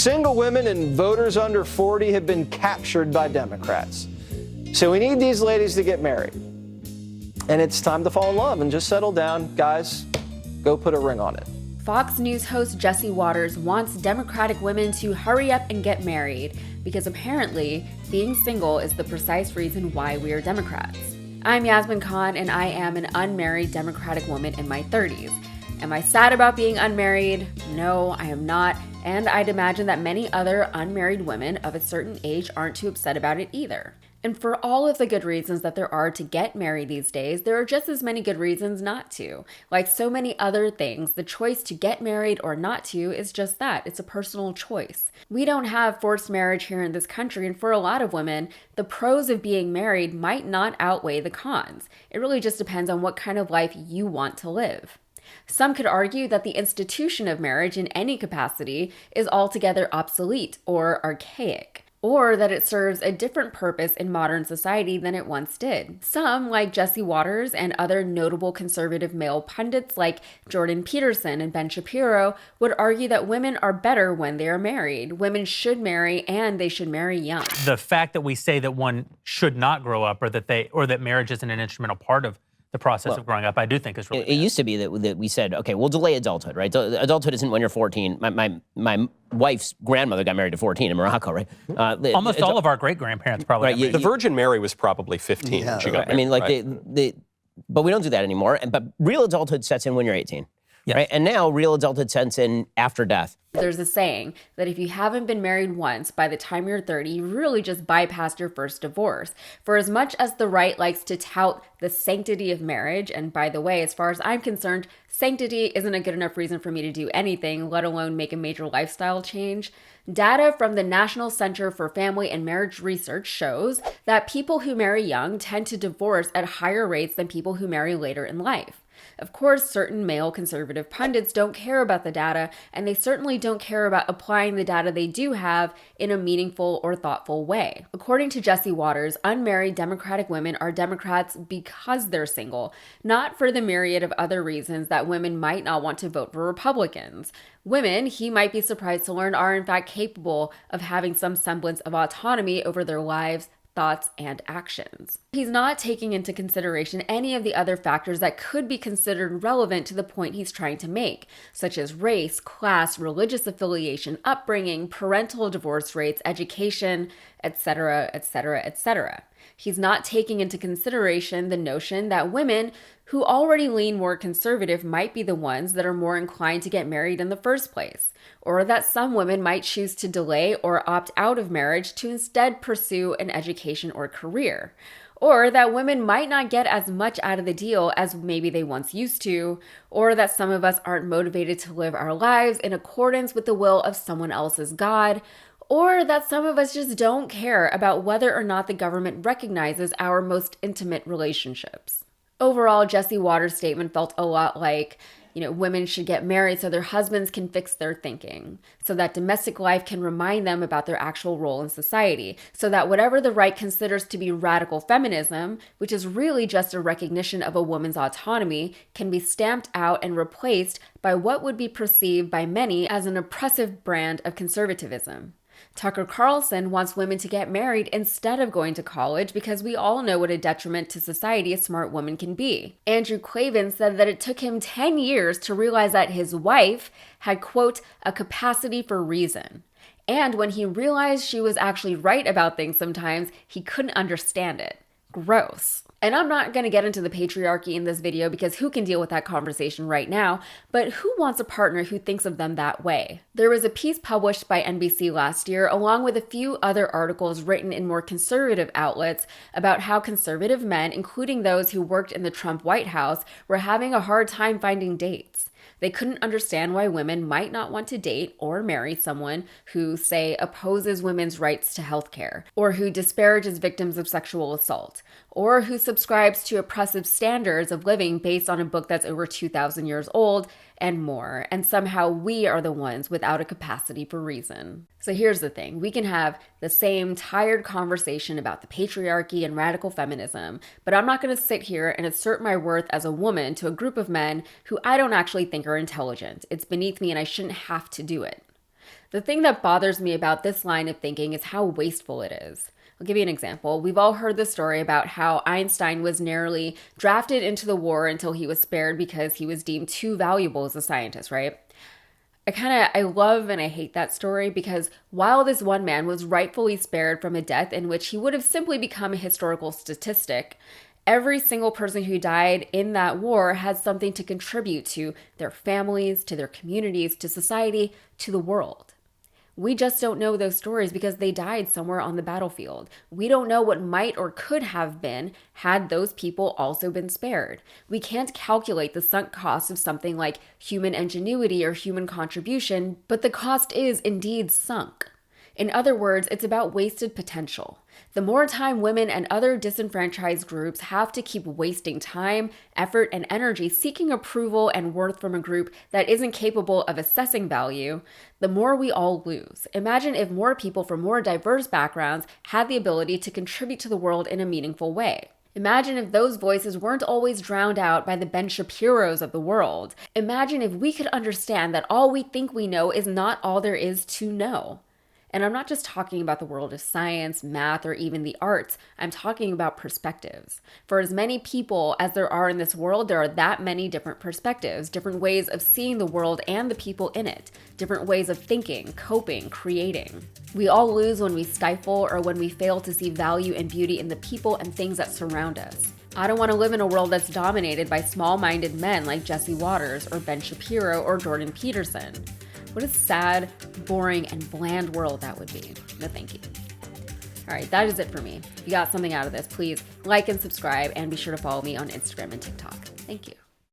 Single women and voters under 40 have been captured by Democrats. So we need these ladies to get married. And it's time to fall in love and just settle down. Guys, go put a ring on it. Fox News host Jesse Waters wants Democratic women to hurry up and get married because apparently being single is the precise reason why we are Democrats. I'm Yasmin Khan, and I am an unmarried Democratic woman in my 30s. Am I sad about being unmarried? No, I am not, and I'd imagine that many other unmarried women of a certain age aren't too upset about it either. And for all of the good reasons that there are to get married these days, there are just as many good reasons not to. Like so many other things, the choice to get married or not to is just that. It's a personal choice. We don't have forced marriage here in this country, and for a lot of women, the pros of being married might not outweigh the cons. It really just depends on what kind of life you want to live. Some could argue that the institution of marriage in any capacity is altogether obsolete or archaic, or that it serves a different purpose in modern society than it once did. Some, like Jesse Waters and other notable conservative male pundits like Jordan Peterson and Ben Shapiro, would argue that women are better when they are married. Women should marry, and they should marry young. The fact that we say that one should not grow up, or that marriage isn't an instrumental part of the process of growing up, I do think is really bad. It used to be that we said, okay, we'll delay adulthood, right? Adulthood isn't when you're 14. My wife's grandmother got married at 14 in Morocco, right? Almost all of our great-grandparents probably got married. The Virgin Mary was probably 15 when she got married. I mean, like, but we don't do that anymore. But real adulthood sets in when you're 18. Yes. Right? And now real adulthood sets in after death. There's a saying that if you haven't been married once, by the time you're 30, you really just bypassed your first divorce. For as much as the right likes to tout the sanctity of marriage, and by the way, as far as I'm concerned, sanctity isn't a good enough reason for me to do anything, let alone make a major lifestyle change. Data from the National Center for Family and Marriage Research shows that people who marry young tend to divorce at higher rates than people who marry later in life. Of course, certain male conservative pundits don't care about the data, and they certainly don't care about applying the data they do have in a meaningful or thoughtful way. According to Jesse Waters, unmarried Democratic women are Democrats because they're single, not for the myriad of other reasons that women might not want to vote for Republicans. Women, he might be surprised to learn, are in fact capable of having some semblance of autonomy over their lives, thoughts, and actions. He's not taking into consideration any of the other factors that could be considered relevant to the point he's trying to make, such as race, class, religious affiliation, upbringing, parental divorce rates, education, etc., etc., etc. He's not taking into consideration the notion that women who already lean more conservative might be the ones that are more inclined to get married in the first place, or that some women might choose to delay or opt out of marriage to instead pursue an education or career, or that women might not get as much out of the deal as maybe they once used to, or that some of us aren't motivated to live our lives in accordance with the will of someone else's God, or that some of us just don't care about whether or not the government recognizes our most intimate relationships. Overall, Jesse Waters' statement felt a lot like, women should get married so their husbands can fix their thinking, so that domestic life can remind them about their actual role in society, so that whatever the right considers to be radical feminism, which is really just a recognition of a woman's autonomy, can be stamped out and replaced by what would be perceived by many as an oppressive brand of conservatism. Tucker Carlson wants women to get married instead of going to college because we all know what a detriment to society a smart woman can be. Andrew Clavin said that it took him 10 years to realize that his wife had, quote, a capacity for reason. And when he realized she was actually right about things sometimes, he couldn't understand it. Gross. And I'm not going to get into the patriarchy in this video because who can deal with that conversation right now, but who wants a partner who thinks of them that way? There was a piece published by NBC last year, along with a few other articles written in more conservative outlets about how conservative men, including those who worked in the Trump White House, were having a hard time finding dates. They couldn't understand why women might not want to date or marry someone who, say, opposes women's rights to healthcare, or who disparages victims of sexual assault, or who subscribes to oppressive standards of living based on a book that's over 2,000 years old, and more. And somehow we are the ones without a capacity for reason. So here's the thing. We can have the same tired conversation about the patriarchy and radical feminism, but I'm not going to sit here and assert my worth as a woman to a group of men who I don't actually think are intelligent. It's beneath me and I shouldn't have to do it. The thing that bothers me about this line of thinking is how wasteful it is. I'll give you an example. We've all heard the story about how Einstein was narrowly drafted into the war until he was spared because he was deemed too valuable as a scientist, right? I love and I hate that story because while this one man was rightfully spared from a death in which he would have simply become a historical statistic, every single person who died in that war had something to contribute to their families, to their communities, to society, to the world. We just don't know those stories because they died somewhere on the battlefield. We don't know what might or could have been had those people also been spared. We can't calculate the sunk cost of something like human ingenuity or human contribution, but the cost is indeed sunk. In other words, it's about wasted potential. The more time women and other disenfranchised groups have to keep wasting time, effort, and energy seeking approval and worth from a group that isn't capable of assessing value, the more we all lose. Imagine if more people from more diverse backgrounds had the ability to contribute to the world in a meaningful way. Imagine if those voices weren't always drowned out by the Ben Shapiros of the world. Imagine if we could understand that all we think we know is not all there is to know. And I'm not just talking about the world of science, math, or even the arts. I'm talking about perspectives. For as many people as there are in this world, there are that many different perspectives, different ways of seeing the world and the people in it, different ways of thinking, coping, creating. We all lose when we stifle or when we fail to see value and beauty in the people and things that surround us. I don't want to live in a world that's dominated by small-minded men like Jesse Waters or Ben Shapiro or Jordan Peterson. What a sad, boring, and bland world that would be. No thank you. All right, that is it for me. If you got something out of this, please like and subscribe, and be sure to follow me on Instagram and TikTok. Thank you.